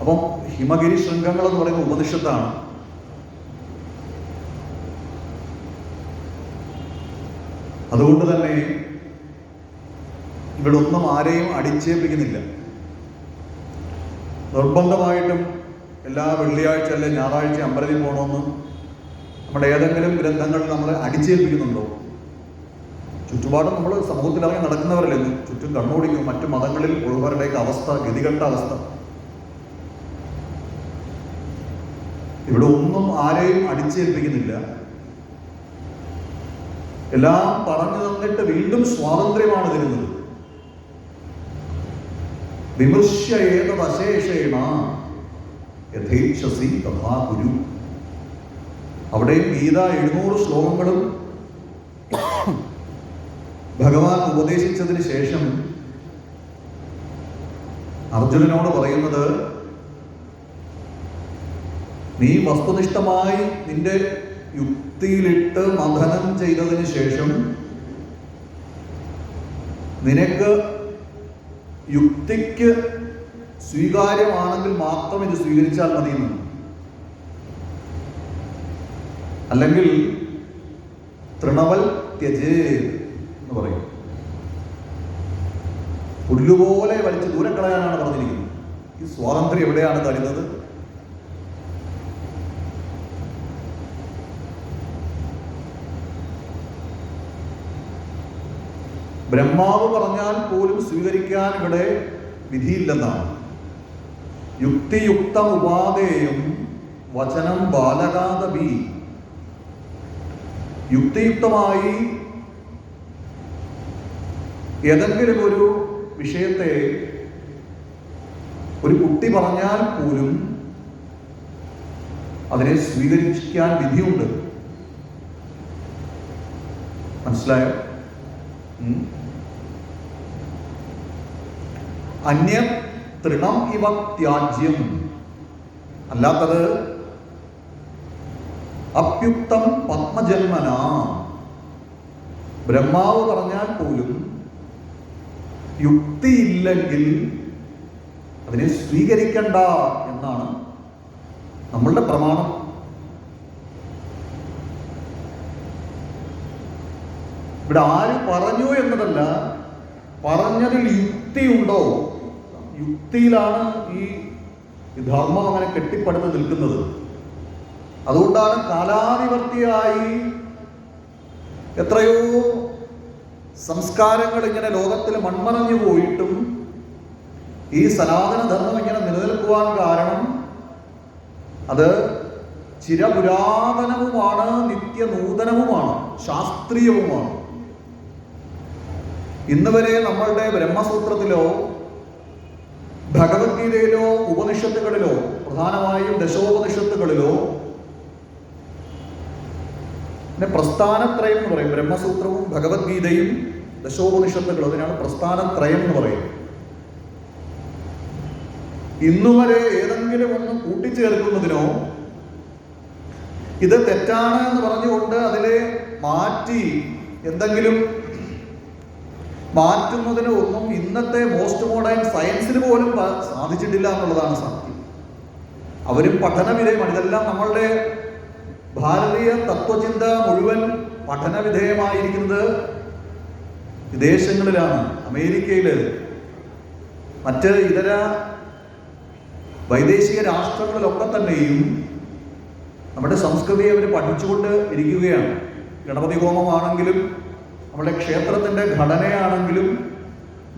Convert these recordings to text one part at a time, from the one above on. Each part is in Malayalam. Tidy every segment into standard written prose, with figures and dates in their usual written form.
അപ്പം ഹിമഗിരി ശൃംഗങ്ങൾ എന്ന് പറയുന്ന ഉപനിഷത്താണ്. അതുകൊണ്ട് തന്നെ ഇവിടെ ഒന്നും ആരെയും അടിച്ചേൽപ്പിക്കുന്നില്ല. നിർബന്ധമായിട്ടും എല്ലാ വെള്ളിയാഴ്ച അല്ലെ ഞായറാഴ്ച അമ്പലത്തിൽ പോകണമെന്ന് നമ്മുടെ ഏതെങ്കിലും ഗ്രന്ഥങ്ങൾ നമ്മളെ അടിച്ചേൽപ്പിക്കുന്നുണ്ടോ? ചുറ്റുപാടും നമ്മൾ സമൂഹത്തിലിറങ്ങി നടക്കുന്നവരല്ലേ, ചുറ്റും കണ്ണോടിക്കും മറ്റു മതങ്ങളിൽ ഉള്ളവരുടെയൊക്കെ അവസ്ഥ, ഗതികെട്ട അവസ്ഥ. ഇവിടെ ഒന്നും ആരെയും അടിച്ചേൽപ്പിക്കുന്നില്ല. എല്ലാം പറഞ്ഞു തന്നിട്ട് വീണ്ടും സ്വാതന്ത്ര്യമാണ് തരുന്നത്. വിമർശ്യ ഏതദശേഷേണ യഥേച്ഛസി തഥാ കുരു. അവിടെയും ഗീത 700 ശ്ലോകങ്ങളും ഭഗവാൻ ഉപദേശിച്ചതിന് ശേഷം അർജുനനോട് പറയുന്നത്, നീ വസ്തുനിഷ്ഠമായി നിന്റെ യുക്തിയിലിട്ട് മഥനം ചെയ്തതിന് ശേഷം നിനക്ക് യുക്തിക്ക് സ്വീകാര്യമാണെങ്കിൽ മാത്രം ഇത് സ്വീകരിച്ചാൽ മതിയെന്ന്. അല്ലെങ്കിൽ തൃണവൽ ത്യജേ എന്ന് പറയും. പുല്ലുപോലെ വലിച്ച് ദൂരം കളയാനാണ് പറഞ്ഞിരിക്കുന്നത്. ഈ സ്വാതന്ത്ര്യം എവിടെയാണ് തരുന്നത്? ബ്രഹ്മാവ് പറഞ്ഞാൽ പോലും സ്വീകരിക്കാൻ ഇവിടെ വിധിയില്ലെന്നാണ്. യുക്തിയുക്തം ഉപാദേയം വചനം ബാലകാദപി. യുക്തിയുക്തമായി ഏതെങ്കിലും ഒരു വിഷയത്തെ ഒരു കുട്ടി പറഞ്ഞാൽ പോലും അതിനെ സ്വീകരിക്കാൻ വിധിയുണ്ട്. മനസ്സിലായോ? അന്യ തൃണം ഇവ ത്യാജ്യം. അല്ലാത്തത് അപ്യുക്തം പത്മജന്മന. ബ്രഹ്മാവ് പറഞ്ഞാൽ പോലും യുക്തിയില്ലെങ്കിൽ അതിനെ സ്വീകരിക്കണ്ട എന്നാണ് നമ്മളുടെ പ്രമാണം. ഇവിടെ ആര് പറഞ്ഞു എന്നതല്ല, പറഞ്ഞതിൽ യുക്തിയുണ്ടോ, യുക്തിയിലാണ് ഈ ധർമ്മം അങ്ങനെ കെട്ടിപ്പടുത്ത് നിൽക്കുന്നത്. അതുകൊണ്ടാണ് കാലാതിവർത്തിയായി എത്രയോ സംസ്കാരങ്ങൾ ഇങ്ങനെ ലോകത്തിൽ മൺമറഞ്ഞു പോയിട്ടും ഈ സനാതന ധർമ്മം ഇങ്ങനെ നിലനിൽക്കുവാൻ കാരണം അത് ചിരപുരാതനവുമാണ്, നിത്യനൂതനവുമാണ്, ശാസ്ത്രീയവുമാണ്. ഇന്ന് വരെ നമ്മളുടെ ബ്രഹ്മസൂത്രത്തിലോ ഭഗവത്ഗീതയിലോ ഉപനിഷത്തുകളിലോ, പ്രധാനമായും ദശോപനിഷത്തുകളിലോ, പിന്നെ പ്രസ്ഥാനത്രയം എന്ന് പറയും. ബ്രഹ്മസൂത്രവും ഭഗവത്ഗീതയും ദശോപനിഷത്തുകളും, അതിനാണ് പ്രസ്ഥാനത്രയം എന്ന് പറയും. ഇന്നുവരെ ഏതെങ്കിലും ഒന്ന് കൂട്ടിച്ചേർക്കുന്നതിനോ ഇത് തെറ്റാണ് എന്ന് പറഞ്ഞുകൊണ്ട് അതിലെ മാറ്റി എന്തെങ്കിലും മാറ്റുന്നതിന് ഒന്നും ഇന്നത്തെ മോസ്റ്റ് മോഡേൺ സയൻസിന് പോലും സാധിച്ചിട്ടില്ല എന്നുള്ളതാണ് സത്യം. അവരും പഠനവിധേയമാണ്. ഇതെല്ലാം നമ്മളുടെ ഭാരതീയ തത്വചിന്ത മുഴുവൻ പഠനവിധേയമായിരിക്കുന്നത് വിദേശങ്ങളിലാണ്. അമേരിക്കയില്, മറ്റ് ഇതര വൈദേശിക രാഷ്ട്രങ്ങളിലൊക്കെ തന്നെയും നമ്മുടെ സംസ്കൃതിയെ അവർ പഠിച്ചുകൊണ്ട് ഇരിക്കുകയാണ്. ഗണപതി ഹോമമാണെങ്കിലും, നമ്മുടെ ക്ഷേത്രത്തിൻ്റെ ഘടനയാണെങ്കിലും,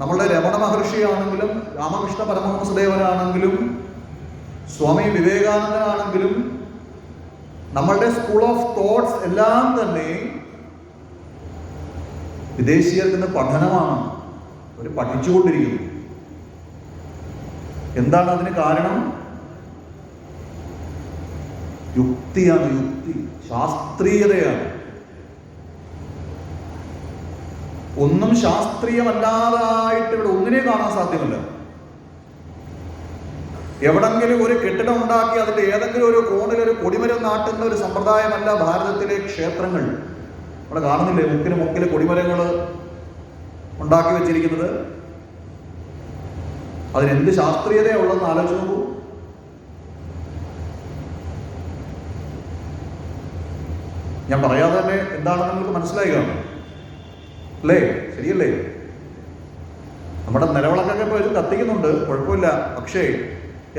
നമ്മളുടെ രമണ മഹർഷിയാണെങ്കിലും, രാമകൃഷ്ണ പരമഹംസദേവനാണെങ്കിലും, സ്വാമി വിവേകാനന്ദനാണെങ്കിലും, നമ്മളുടെ സ്കൂൾ ഓഫ് തോട്ട്സ് എല്ലാം തന്നെ വിദേശീയർക്കുന്ന പഠനമാണ്. അവർ പഠിച്ചുകൊണ്ടിരിക്കുന്നു. എന്താണ് അതിന് കാരണം? യുക്തിയാണ്. യുക്തി, ശാസ്ത്രീയതയാണ്. ഒന്നും ശാസ്ത്രീയമല്ലാതായിട്ട് ഇവിടെ ഒന്നിനെ കാണാൻ സാധ്യമല്ല. എവിടെങ്കിലും ഒരു കെട്ടിടം ഉണ്ടാക്കി അതിന്റെ ഏതെങ്കിലും ഒരു കോണിൽ ഒരു കൊടിമരം നാട്ടുന്ന ഒരു സമ്പ്രദായമല്ല ഭാരതത്തിലെ ക്ഷേത്രങ്ങൾ. നമ്മൾ കാണുന്നില്ലേ, മുക്കില് കൊടിമരങ്ങൾ ഉണ്ടാക്കി വെച്ചിരിക്കുന്നത്? അതിനെന്ത് ശാസ്ത്രീയതയുള്ളതെന്ന് ആലോചിച്ച് നോക്കൂ. ഞാൻ പറയാതെ തന്നെ എന്താണെന്ന് നിങ്ങൾക്ക് മനസ്സിലായി കാണും അല്ലേ? ശരിയല്ലേ? നമ്മുടെ നിലവിളക്കൊക്കെ ഇപ്പോൾ ഇത് കത്തിക്കുന്നുണ്ട്, കുഴപ്പമില്ല. പക്ഷേ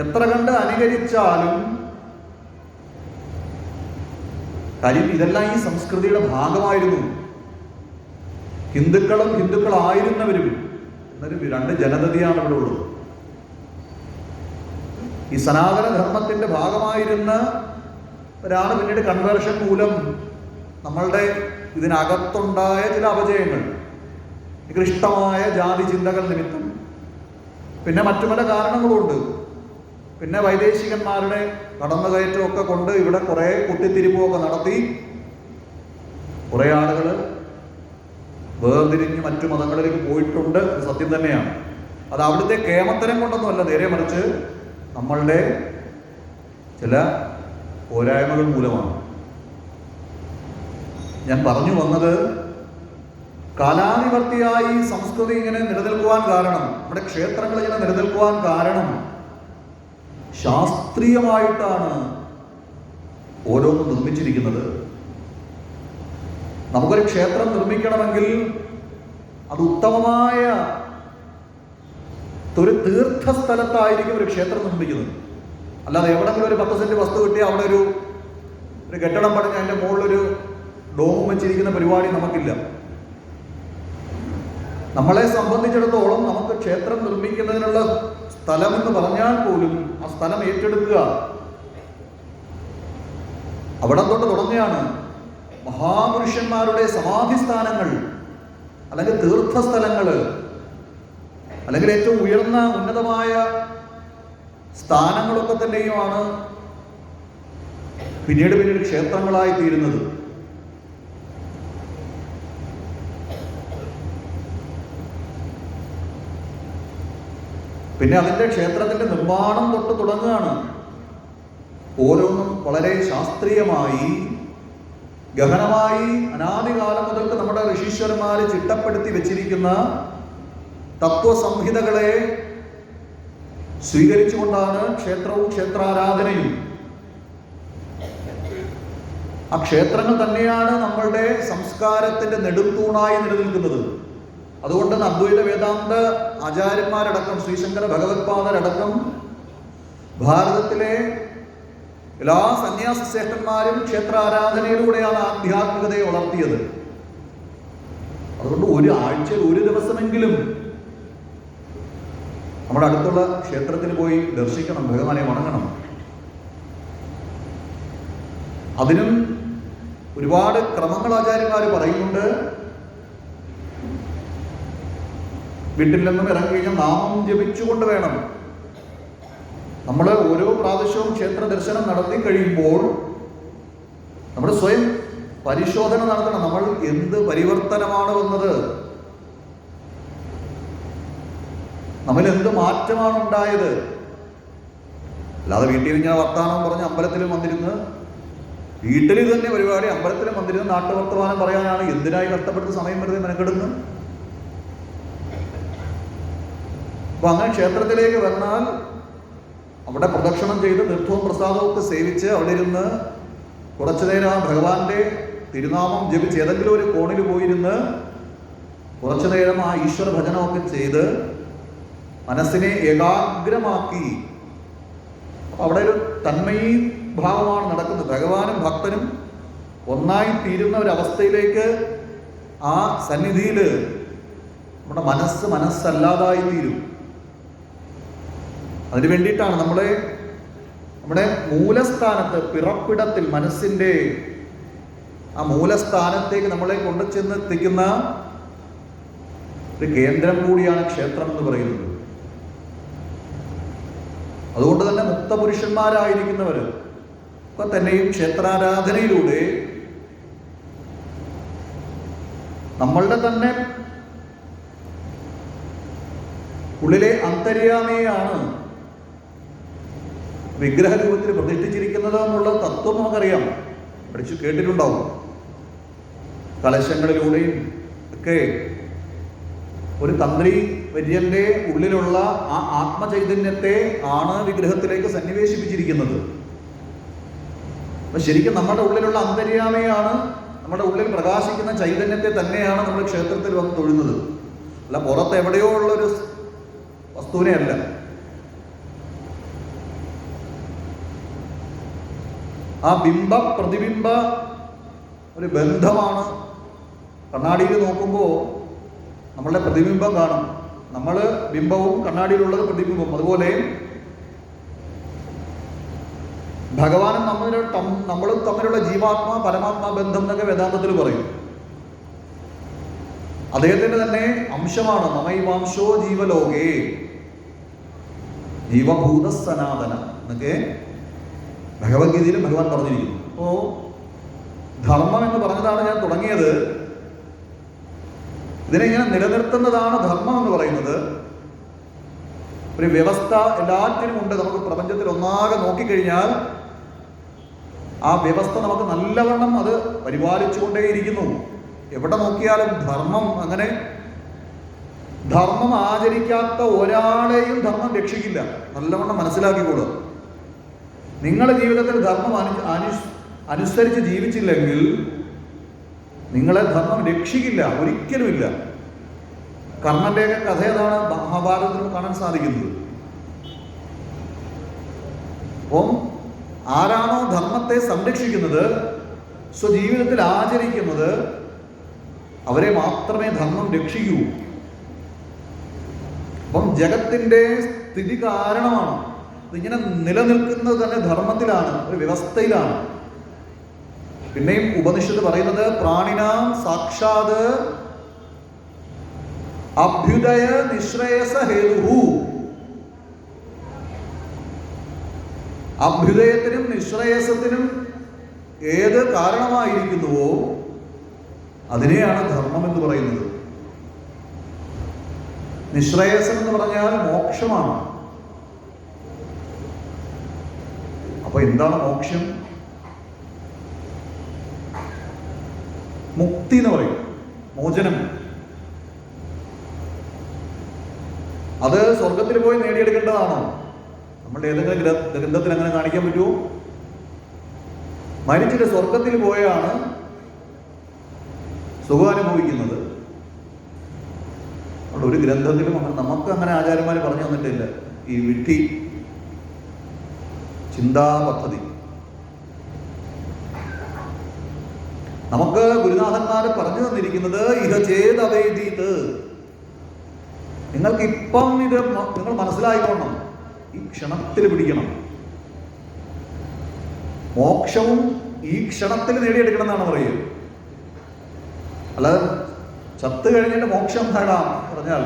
എത്ര കണ്ട് അനുകരിച്ചാലും കാര്യം ഇതെല്ലാം ഈ സംസ്കൃതിയുടെ ഭാഗമായിരുന്നു. ഹിന്ദുക്കളും ഹിന്ദുക്കളായിരുന്നവരും എന്നൊരു രണ്ട് ജനതയാണ് ഇവിടെ ഉള്ളത്. ഈ സനാതന ധർമ്മത്തിന്റെ ഭാഗമായിരുന്നവരാണ് പിന്നീട് കൺവേർഷൻ മൂലം നമ്മളുടെ ഇതിനകത്തുണ്ടായ ചില അപജയങ്ങൾ, നികൃഷ്ടമായ ജാതി ചിന്തകൾ നിമിത്തം, പിന്നെ മറ്റു പല കാരണങ്ങളുമുണ്ട്. പിന്നെ വൈദേശികന്മാരുടെ കടന്നുകയറ്റമൊക്കെ കൊണ്ട് ഇവിടെ കുറേ കുത്തിത്തിരിപ്പുമൊക്കെ നടത്തി കുറേ ആളുകൾ വേർതിരിഞ്ഞ് മറ്റു മതങ്ങളിലേക്ക് പോയിട്ടുണ്ട്. സത്യം തന്നെയാണ്. അത് അവിടുത്തെ കേമത്തരം കൊണ്ടൊന്നുമല്ല, നേരെ മറിച്ച് നമ്മളുടെ ചില പോരായ്മകൾ മൂലമാണ്. ഞാൻ പറഞ്ഞു വന്നത്, കാലാതിവർത്തിയായി സംസ്കൃതി ഇങ്ങനെ നിലനിൽക്കുവാൻ കാരണം, നമ്മുടെ ക്ഷേത്രങ്ങൾ ഇങ്ങനെ നിലനിൽക്കുവാൻ കാരണം ശാസ്ത്രീയമായിട്ടാണ് ഓരോന്നും നിർമ്മിച്ചിരിക്കുന്നത്. നമുക്കൊരു ക്ഷേത്രം നിർമ്മിക്കണമെങ്കിൽ അത് ഉത്തമമായ ഒരു തീർത്ഥസ്ഥലത്തായിരിക്കും ഒരു ക്ഷേത്രം നിർമ്മിക്കുന്നത്. അല്ലാതെ എവിടെങ്കിലും ഒരു 10 സെന്റ് വസ്തു കിട്ടി അവിടെ ഒരു കെട്ടിടം പണിഞ്ഞ് അതിൻ്റെ മുകളിലൊരു ഡോമും വെച്ചിരിക്കുന്ന പരിപാടി നമുക്കില്ല. നമ്മളെ സംബന്ധിച്ചിടത്തോളം നമുക്ക് ക്ഷേത്രം നിർമ്മിക്കുന്നതിനുള്ള സ്ഥലമെന്ന് പറഞ്ഞാൽ പോലും ആ സ്ഥലം ഏറ്റെടുക്കുക, അവിടെ തൊട്ട് തുടങ്ങിയാണ്. മഹാപുരുഷന്മാരുടെ സമാധിസ്ഥാനങ്ങൾ, അല്ലെങ്കിൽ തീർത്ഥസ്ഥലങ്ങൾ, അല്ലെങ്കിൽ ഏറ്റവും ഉയർന്ന ഉന്നതമായ സ്ഥാനങ്ങളൊക്കെ തന്നെയുമാണ് പിന്നീട് ക്ഷേത്രങ്ങളായി തീരുന്നത്. പിന്നെ അതിൻ്റെ ക്ഷേത്രത്തിൻ്റെ നിർമ്മാണം തൊട്ട് തുടങ്ങുകയാണ്. ഓരോന്നും വളരെ ശാസ്ത്രീയമായി ഗഹനമായി അനാദികാലം മുതൽക്ക് നമ്മുടെ ഋഷീശ്വരന്മാർ ചിട്ടപ്പെടുത്തി വെച്ചിരിക്കുന്ന തത്വസംഹിതകളെ സ്വീകരിച്ചുകൊണ്ടാണ് ക്ഷേത്രവും ക്ഷേത്രാരാധനയും. ആ ക്ഷേത്രങ്ങൾ തന്നെയാണ് നമ്മളുടെ സംസ്കാരത്തിന്റെ നെടുംതൂണായി നിലനിൽക്കുന്നത്. അതുകൊണ്ട് അദ്വൈത വേദാന്ത ആചാര്യന്മാരടക്കം, ശ്രീശങ്കര ഭഗവത്പാദരടക്കം ഭാരതത്തിലെ എല്ലാ സന്യാസ ശ്രേഷ്ഠന്മാരും ക്ഷേത്രാരാധനയിലൂടെയാണ് ആധ്യാത്മികതയെ വളർത്തിയത്. അതുകൊണ്ട് ഒരു ആഴ്ചയിൽ ഒരു ദിവസമെങ്കിലും നമ്മുടെ അടുത്തുള്ള ക്ഷേത്രത്തിൽ പോയി ദർശിക്കണം, ഭഗവാനെ വണങ്ങണം. അതിനും ഒരുപാട് ക്രമങ്ങൾ ആചാര്യന്മാർ പറയുന്നുണ്ട്. വീട്ടിൽ നിന്നും ഇറങ്ങി കഴിഞ്ഞാൽ നാമം ജപിച്ചുകൊണ്ട് വേണം. നമ്മൾ ഓരോ പ്രാവശ്യവും ക്ഷേത്ര ദർശനം നടത്തി കഴിയുമ്പോൾ നമ്മൾ സ്വയം പരിശോധന നടത്തണം. നമ്മൾ എന്ത് പരിവർത്തനമാണ് വന്നത്, നമ്മൾ എന്ത് മാറ്റമാണ് ഉണ്ടായത്. അല്ലാതെ വീട്ടിൽ ഇങ്ങനെ വർത്തമാനം പറഞ്ഞ് അമ്പലത്തിലും വന്നിരുന്ന്, വീട്ടിൽ തന്നെ പരിപാടി, അമ്പലത്തിലും വന്നിരുന്ന് നാട്ടുവർത്തമാനം പറയാനാണ് എന്തിനായി കഷ്ടപ്പെടുന്ന സമയം വെറുതെ മെനക്കെടുന്നു. അപ്പൊ അങ്ങനെ ക്ഷേത്രത്തിലേക്ക് വന്നാൽ അവിടെ പ്രദക്ഷിണം ചെയ്ത് തീർത്ഥവും പ്രസാദവും ഒക്കെ സേവിച്ച് അവിടെ ഇരുന്ന് കുറച്ചു നേരം ആ ഭഗവാന്റെ തിരുനാമം ജപിച്ച് ഏതെങ്കിലും ഒരു കോണിൽ പോയിരുന്ന് കുറച്ചു നേരം ആ ഈശ്വര ഭജനമൊക്കെ ചെയ്ത് മനസ്സിനെ ഏകാഗ്രമാക്കി അവിടെ ഒരു തന്മയീ ഭാവമാണ് നടക്കുന്നത്. ഭഗവാനും ഭക്തനും ഒന്നായി തീരുന്ന ഒരവസ്ഥയിലേക്ക് ആ സന്നിധിയിൽ നമ്മുടെ മനസ്സല്ലാതായി തീരും. അതിനു വേണ്ടിയിട്ടാണ് നമ്മുടെ മൂലസ്ഥാനത്ത്, പിറപ്പിടത്തിൽ, മനസ്സിൻ്റെ ആ മൂലസ്ഥാനത്തേക്ക് നമ്മളെ കൊണ്ടുചെന്നെത്തിക്കുന്ന ഒരു കേന്ദ്രം കൂടിയാണ് ക്ഷേത്രം എന്ന് പറയുന്നത്. അതുകൊണ്ട് തന്നെ മുക്തപുരുഷന്മാരായിരിക്കുന്നവർ ഒക്കെ തന്നെയും ക്ഷേത്രാരാധനയിലൂടെ നമ്മളുടെ തന്നെ ഉള്ളിലെ അന്തര്യാമിയാണ് വിഗ്രഹ രൂപത്തിൽ പ്രതിഷ്ഠിച്ചിരിക്കുന്നത് എന്നുള്ള തത്വം നമുക്കറിയാം, പഠിച്ചു കേട്ടിട്ടുണ്ടാവും. കലശങ്ങളിലൂടെയും ഒക്കെ ഒരു തന്ത്രി വര്യന്റെ ഉള്ളിലുള്ള ആ ആത്മചൈതന്യത്തെ ആണ് വിഗ്രഹത്തിലേക്ക് സന്നിവേശിപ്പിച്ചിരിക്കുന്നത്. അപ്പം ശരിക്കും നമ്മുടെ ഉള്ളിലുള്ള അന്തര്യാമയാണ്, നമ്മുടെ ഉള്ളിൽ പ്രകാശിക്കുന്ന ചൈതന്യത്തെ തന്നെയാണ് നമ്മൾ ക്ഷേത്രത്തിൽ വന്ന് തൊഴുന്നത്. അല്ല പുറത്ത് എവിടെയോ ഉള്ളൊരു വസ്തുവിനെ അല്ല. ആ ബിംബ പ്രതിബിംബ ഒരു ബന്ധമാണ്. കണ്ണാടിയിൽ നോക്കുമ്പോൾ നമ്മളുടെ പ്രതിബിംബം കാണും, നമ്മൾ ബിംബവും കണ്ണാടിയിലുള്ളത് പ്രതിബിംബം. അതുപോലെ ഭഗവാനും നമ്മളും തമ്മിലുള്ള ജീവാത്മാ പരമാത്മാ ബന്ധം എന്നൊക്കെ വേദാന്തത്തിൽ പറയും. അദ്ദേഹത്തിന്റെ തന്നെ അംശമാണ് മമൈവാംശോ ജീവലോകേ ജീവഭൂത സനാതന എന്നൊക്കെ ഭഗവത്ഗീതയിലും ഭഗവാൻ പറഞ്ഞിരിക്കുന്നു. അപ്പോ ധർമ്മം എന്ന് പറഞ്ഞതാണ് ഞാൻ തുടങ്ങിയത്. ഇതിനെ ഇങ്ങനെ നിലനിർത്തുന്നതാണ് ധർമ്മം എന്ന് പറയുന്നത്. ഒരു വ്യവസ്ഥ എല്ലാറ്റിനും ഉണ്ട്. നമുക്ക് പ്രപഞ്ചത്തിൽ ഒന്നാകെ നോക്കിക്കഴിഞ്ഞാൽ ആ വ്യവസ്ഥ നമുക്ക് നല്ലവണ്ണം അത് പരിപാലിച്ചുകൊണ്ടേയിരിക്കുന്നു. എവിടെ നോക്കിയാലും ധർമ്മം. അങ്ങനെ ധർമ്മം ആചരിക്കാത്ത ഒരാളെയും ധർമ്മം രക്ഷിക്കില്ല. നല്ലവണ്ണം മനസ്സിലാക്കിക്കോളുക. നിങ്ങളുടെ ജീവിതത്തിൽ ധർമ്മം അനുസരിച്ച് ജീവിച്ചില്ലെങ്കിൽ നിങ്ങളെ ധർമ്മം രക്ഷിക്കില്ല, ഒരിക്കലുമില്ല. കർണന്റെയൊക്കെ കഥ ഏതാണ് മഹാഭാരതത്തിൽ കാണാൻ സാധിക്കുന്നത്. അപ്പം ആരാണോ ധർമ്മത്തെ സംരക്ഷിക്കുന്നത്, സ്വജീവിതത്തിൽ ആചരിക്കുന്നത്, അവരെ മാത്രമേ ധർമ്മം രക്ഷിക്കൂ. അപ്പം ജഗത്തിന്റെ സ്ഥിതി കാരണമാണ്. ഇതിങ്ങനെ നിലനിൽക്കുന്നത് തന്നെ ധർമ്മത്തിലാണ്, ഒരു വ്യവസ്ഥയിലാണ്. പിന്നെയും ഉപനിഷത്ത് പറയുന്നത് പ്രാണിനാം സാക്ഷാത് അഭ്യുദയ നിശ്രേയസ ഹേതുഹു. അഭ്യുദയത്തിനും നിശ്രേയസത്തിനും ഏത് കാരണമായിരിക്കുന്നുവോ അതിനെയാണ് ധർമ്മം എന്ന് പറയുന്നത്. നിശ്രേയസം എന്ന് പറഞ്ഞാൽ മോക്ഷമാണ്. അപ്പൊ എന്താണ് മോക്ഷം? മുക്തി എന്ന് പറയും, മോചനം. അത് സ്വർഗത്തിൽ പോയി നേടിയെടുക്കേണ്ടതാണോ? നമ്മുടെ ഏതെങ്കിലും ഗ്രന്ഥത്തിൽ അങ്ങനെ കാണിക്കാൻ പറ്റുമോ? മരിച്ചിട്ട് സ്വർഗത്തിൽ പോയാണ് സുഖം അനുഭവിക്കുന്നത്. ഒരു ഗ്രന്ഥത്തിലും നമുക്ക് അങ്ങനെ ആചാര്യന്മാർ പറഞ്ഞു തന്നിട്ടില്ല. ഈ വിഡ്ഢി ചിന്താ പദ്ധതി നമുക്ക് ഗുരുനാഥന്മാർ പറഞ്ഞു തന്നിരിക്കുന്നത് ഇത് ചേതവേദീത്. നിങ്ങൾക്ക് ഇപ്പം ഇത് നിങ്ങൾ മനസ്സിലായിക്കോണം, ഈ ക്ഷണത്തിൽ പിടിക്കണം. മോക്ഷവും ഈ ക്ഷണത്തിൽ നേടിയെടുക്കണം എന്നാണ് പറയുക. അല്ലാതെ ചത്ത് കഴിഞ്ഞിട്ട് മോക്ഷം നേടാം പറഞ്ഞാൽ